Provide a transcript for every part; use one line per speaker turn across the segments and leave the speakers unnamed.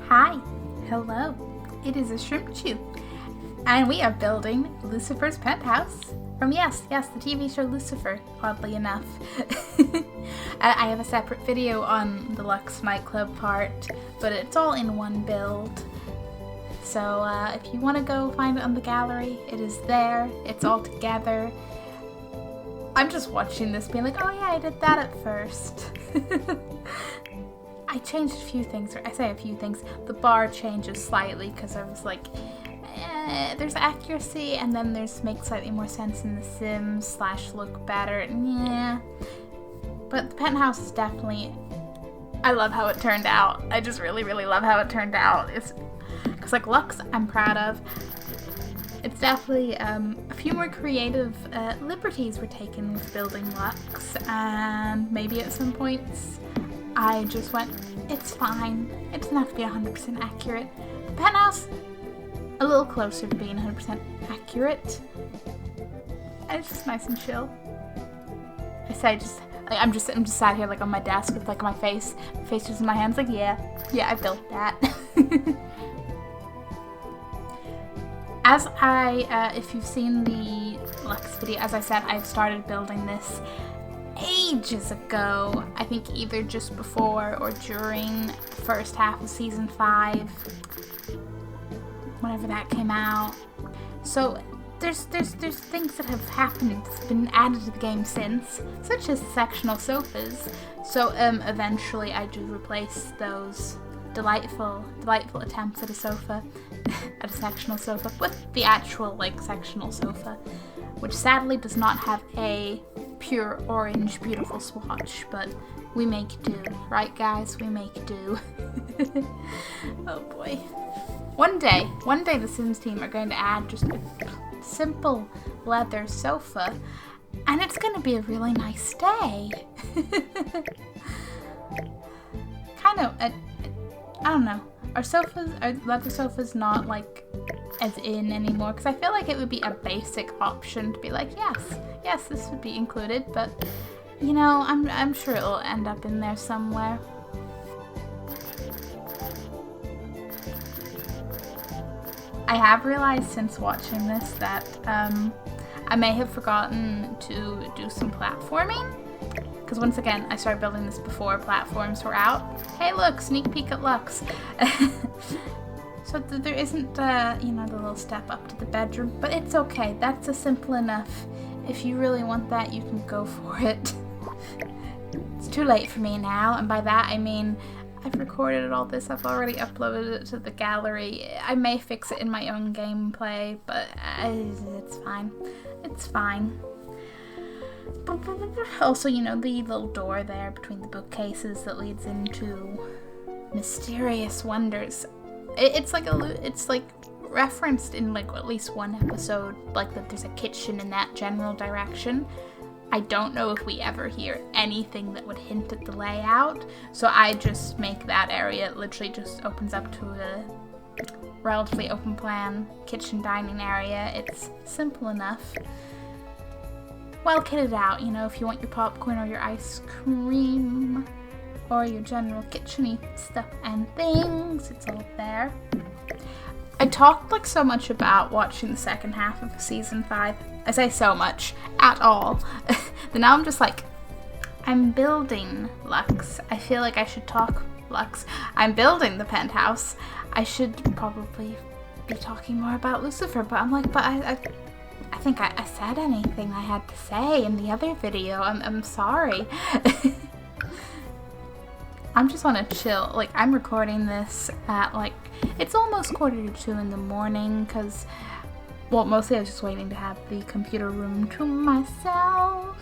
Hi, hello, it is a Shrimpchu, and we are building Lucifer's penthouse from yes, the TV show Lucifer, oddly enough. I have a separate video on the Lux nightclub part, but it's all in one build. So if you want to go find it on the gallery, it is there, it's all together. I'm just watching this being like, oh yeah, I did that at first. I changed a few things, or I say a few things. The bar changes slightly because I was like, there's accuracy and then there's make slightly more sense in the Sims / look better. Yeah. But the penthouse is definitely, I love how it turned out. I just really love how it turned out. It's because like Lux, I'm proud of. It's definitely a few more creative liberties were taken with building Lux, and maybe at some points I just went, it's fine. It doesn't have to be 100% accurate. The penthouse, a little closer to being 100% accurate. And it's just nice and chill. I say I'm just sat here like on my desk with like my face just in my hands like, yeah, I built that. As if you've seen the Lux video, as I said, I've started building this ages ago. I think either just before or during the first half of season 5, whenever that came out. So there's things that have happened that's been added to the game since, such as sectional sofas. So eventually I do replace those delightful attempts at a sofa, at a sectional sofa, with the actual like sectional sofa, which sadly does not have a pure orange beautiful swatch, but we make do, right guys? We make do. Oh boy. One day the Sims team are going to add just a simple leather sofa, and it's going to be a really nice day. Kind of, I don't know. Are leather sofas not like as in anymore? Because I feel like it would be a basic option to be like, yes, this would be included, but you know, I'm sure it'll end up in there somewhere. I have realized since watching this that I may have forgotten to do some platforming. Because once again, I started building this before platforms were out. Hey look, sneak peek at Lux. So there isn't, the little step up to the bedroom, but it's okay. That's a simple enough. If you really want that, you can go for it. It's too late for me now, and by that I mean I've recorded all this. I've already uploaded it to the gallery. I may fix it in my own gameplay, but it's fine. It's fine. Also, the little door there between the bookcases that leads into mysterious wonders. It's like referenced in like at least one episode, like that there's a kitchen in that general direction. I don't know if we ever hear anything that would hint at the layout, so I just make that area, it literally just opens up to a relatively open plan kitchen dining area. It's simple enough. Well kitted out, if you want your popcorn or your ice cream or your general kitchen-y stuff and things, it's all there. I talked like so much about watching the second half of season 5. I say so much, at all. But now I'm just like, I'm building Lux. I feel like I should talk Lux. I'm building the penthouse. I should probably be talking more about Lucifer, but I'm like, but I think I said anything I had to say in the other video. I'm sorry. I'm just want to chill. Like, I'm recording this at like, it's almost 1:45 in the morning because, well, mostly I was just waiting to have the computer room to myself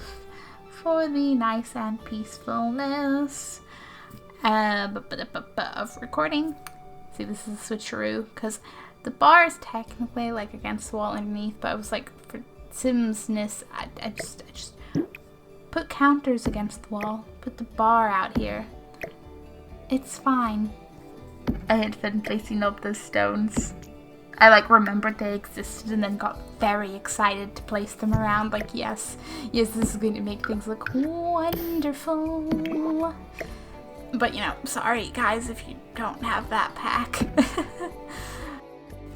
for the nice and peacefulness of recording. See, this is a switcheroo because the bar is technically like against the wall underneath, but I was like, for Simsness, I just put counters against the wall, put the bar out here. It's fine. I had been placing up those stones. I like remembered they existed and then got very excited to place them around. Like, yes, this is going to make things look wonderful. But, you know, sorry guys if you don't have that pack.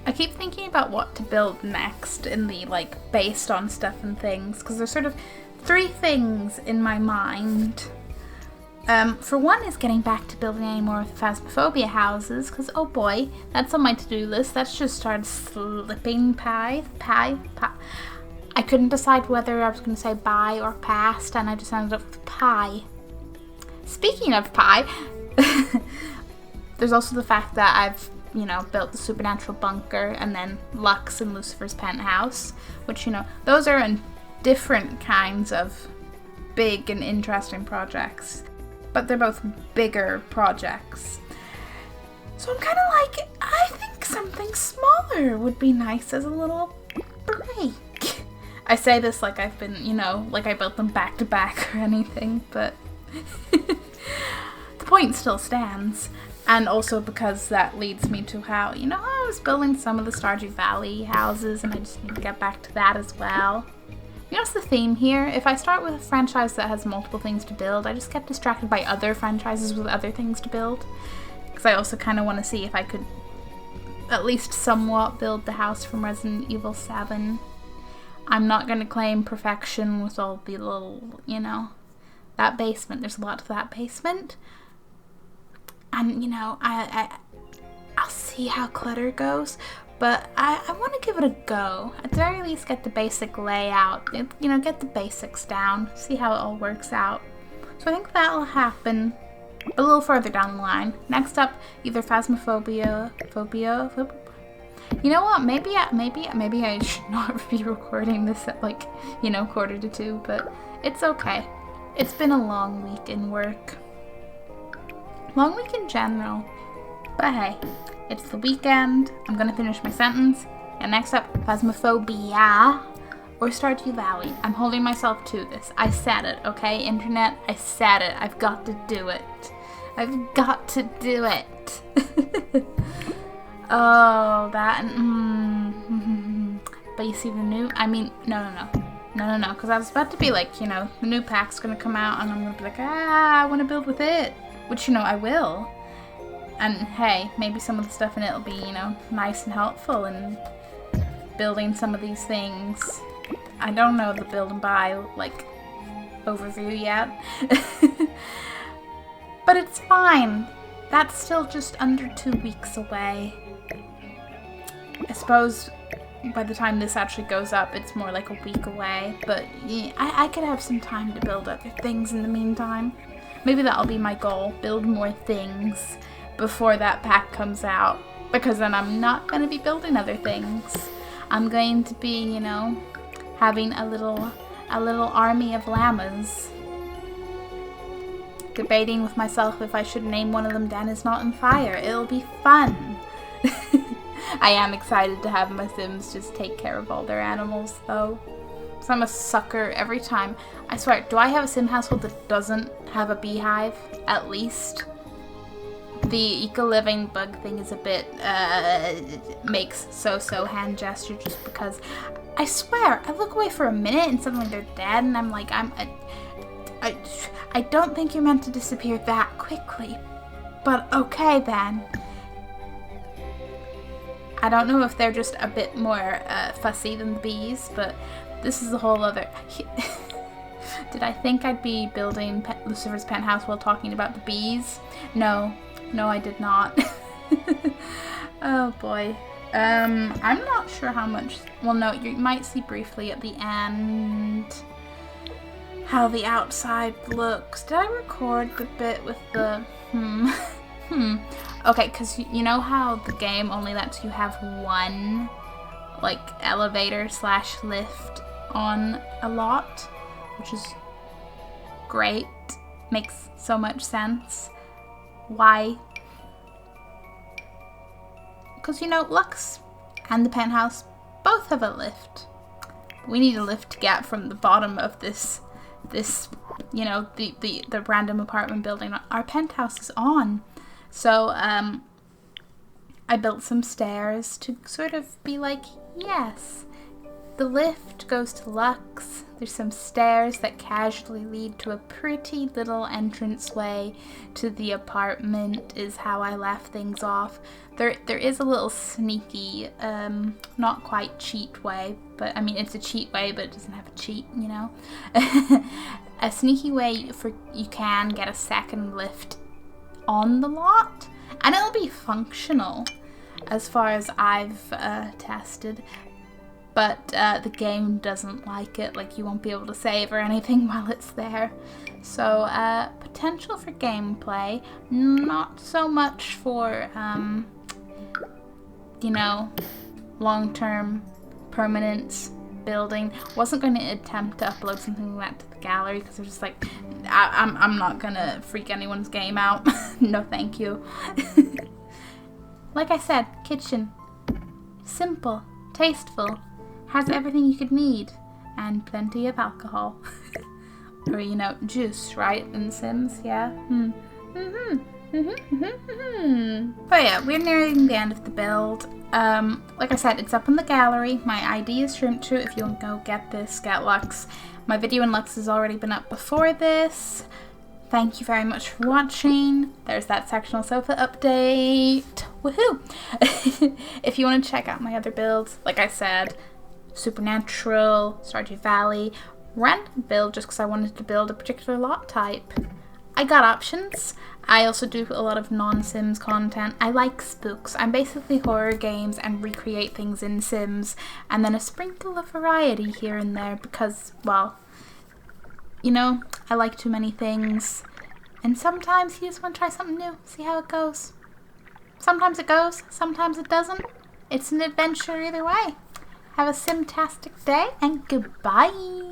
I keep thinking about what to build next in the, like, based on stuff and things, because there's sort of 3 things in my mind. For one is getting back to building any more Phasmophobia houses, because oh boy, that's on my to-do list. That's just started slipping pie. I couldn't decide whether I was going to say bye or past, and I just ended up with pie. Speaking of pie, there's also the fact that I've, you know, built the supernatural bunker and then Lux and Lucifer's penthouse, which, you know, those are in different kinds of big and interesting projects, but they're both bigger projects. So I'm kind of like, I think something smaller would be nice as a little break. I say this like I've been, you know, like I built them back to back or anything, but the point still stands. And also because that leads me to how, you know, I was building some of the Stardew Valley houses and I just need to get back to that as well. You know what's the theme here? If I start with a franchise that has multiple things to build, I just get distracted by other franchises with other things to build. Because I also kind of want to see if I could at least somewhat build the house from Resident Evil 7. I'm not going to claim perfection with all the little, you know, that basement. There's a lot to that basement. And, you know, I'll see how clutter goes. But I want to give it a go. At the very least, get the basic layout. You know, get the basics down. See how it all works out. So I think that'll happen a little further down the line. Next up, either Phasmophobia, You know what? Maybe I should not be recording this at, like, you know, 1:45. But it's okay. It's been a long week in work. Long week in general. But hey. It's the weekend. I'm gonna finish my sentence. And next up, Phasmophobia or Stardew Valley. I'm holding myself to this. I said it, okay, internet? I said it. I've got to do it. I've got to do it. Oh, that. But you see the new. I mean, no. Because I was about to be like, you know, the new pack's gonna come out, and I'm gonna be like, I want to build with it, which, you know, I will. And hey, maybe some of the stuff in it will be, you know, nice and helpful in building some of these things. I don't know the build and buy, like, overview yet. But it's fine. That's still just under 2 weeks away. I suppose by the time this actually goes up, it's more like a week away. But yeah, I could have some time to build other things in the meantime. Maybe that'll be my goal. Build more things before that pack comes out, because then I'm not going to be building other things. I'm going to be, you know, having a little army of llamas. Debating with myself if I should name one of them Den is Not on Fire. It'll be fun. I am excited to have my Sims just take care of all their animals though. So I'm a sucker every time. I swear, do I have a Sim household that doesn't have a beehive? At least. The eco-living bug thing is a bit, makes so hand gesture just because, I swear, I look away for a minute and suddenly they're dead and I'm like, I don't think you're meant to disappear that quickly, but okay then. I don't know if they're just a bit more, fussy than the bees, but this is a whole other, Did I think I'd be building Lucifer's penthouse while talking about the bees? No, I did not. Oh boy. I'm not sure how much. Well, no, you might see briefly at the end how the outside looks. Did I record the bit with the Okay, because you know how the game only lets you have one, like, elevator / lift on a lot, which is great. Makes so much sense. Why? Because, you know, Lux and the penthouse both have a lift. We need a lift to get from the bottom of this, you know, the random apartment building our penthouse is on. So, I built some stairs to sort of be like, yes, The lift goes to Lux. There's some stairs that casually lead to a pretty little entranceway to the apartment, is how I left things off. There is a little sneaky, not quite cheat way, but I mean it's a cheat way, but it doesn't have a cheat, you know? A sneaky way for you can get a second lift on the lot, and it'll be functional as far as I've tested. But the game doesn't like it, like you won't be able to save or anything while it's there. So potential for gameplay, not so much for, you know, long-term permanence building. Wasn't going to attempt to upload something like that to the gallery because I was just like, I'm not going to freak anyone's game out. No thank you. Like I said, kitchen. Simple, tasteful. Has everything you could need, and plenty of alcohol. Or, you know, juice, right, in Sims, yeah? But yeah, we're nearing the end of the build. Like I said, it's up in the gallery. My ID is Shrimpchu. If you want to go get this, get Lux. My video in Lux has already been up before this. Thank you very much for watching. There's that sectional sofa update. Woohoo! If you want to check out my other builds, like I said, Supernatural, Stardew Valley, random build just because I wanted to build a particular lot type. I got options. I also do a lot of non-Sims content. I like spooks. I'm basically horror games and recreate things in Sims, and then a sprinkle of variety here and there because, well, you know, I like too many things, and sometimes you just want to try something new, see how it goes. Sometimes it goes, sometimes it doesn't. It's an adventure either way. Have a Simtastic day, and goodbye!